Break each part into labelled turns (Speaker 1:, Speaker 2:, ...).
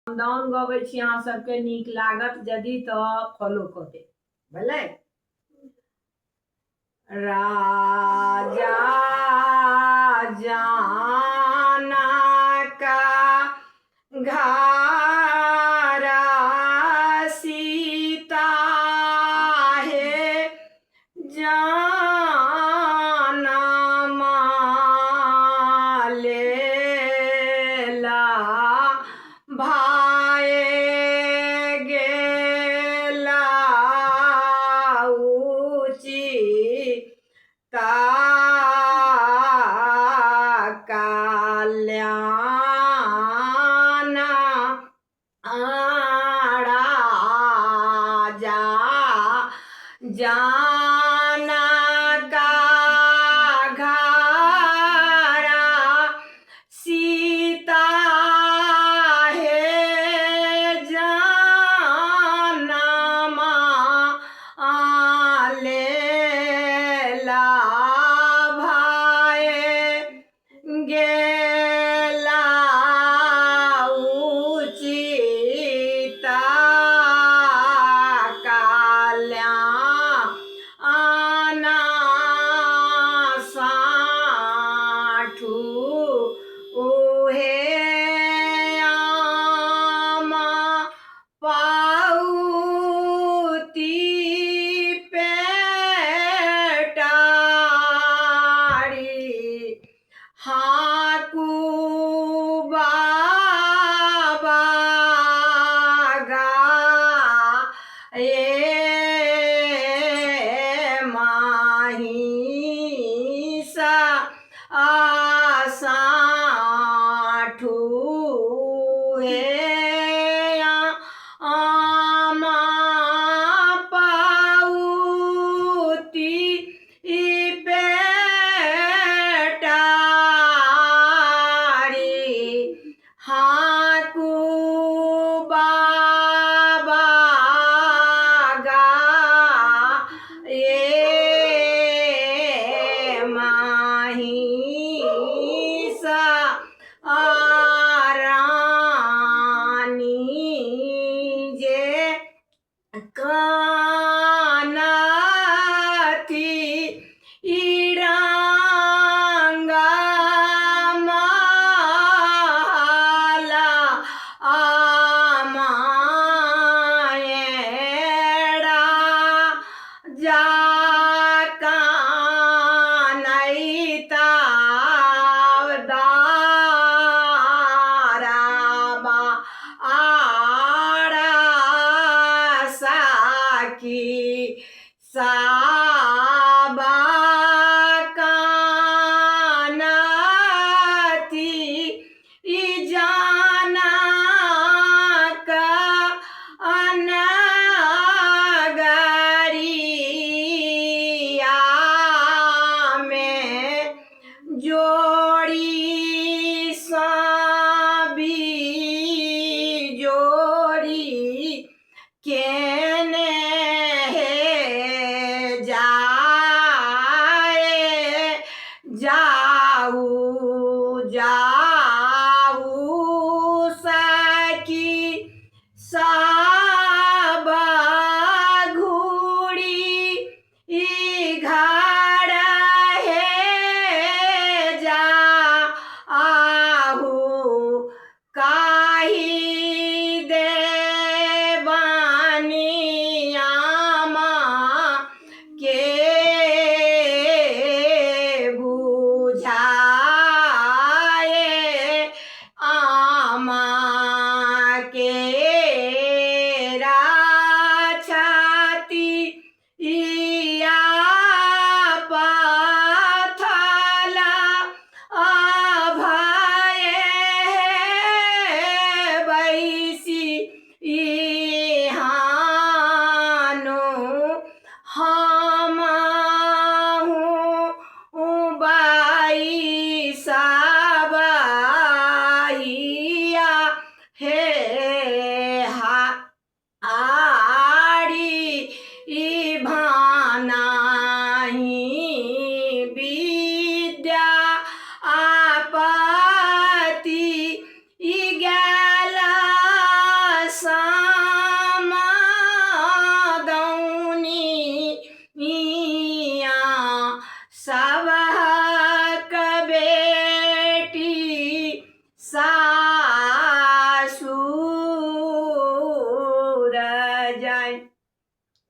Speaker 1: रामदान गबै छी, अहाँ सबके नीक लागत यदि तऽ फॉलो कऽ देब, भले। राजा जानक घारा सीता हे जानमा लेला भाए गेला ता कल्याण राजा जानक घारा सीता हे जानमा लेला भाए गेला कल्याण साठू उहे आमा पाउती पेटारी हाकू बाबा गा माहिसा आसाठू हे आमा पाउती पेटारी हाकू बाबा गा माहिसा आरानी जे कानती इरांगा माला आमाएड़ा जाका नैता दाराबा आड़ा साकी साबा कानती इजाना का अनगरिया में जोड़ी साबी जोड़ी केने जाए जाऊ जाऊ सकी साबा घूड़ी घाड़ा है जा आहू काही देवानी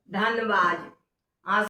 Speaker 2: धन्यवाद।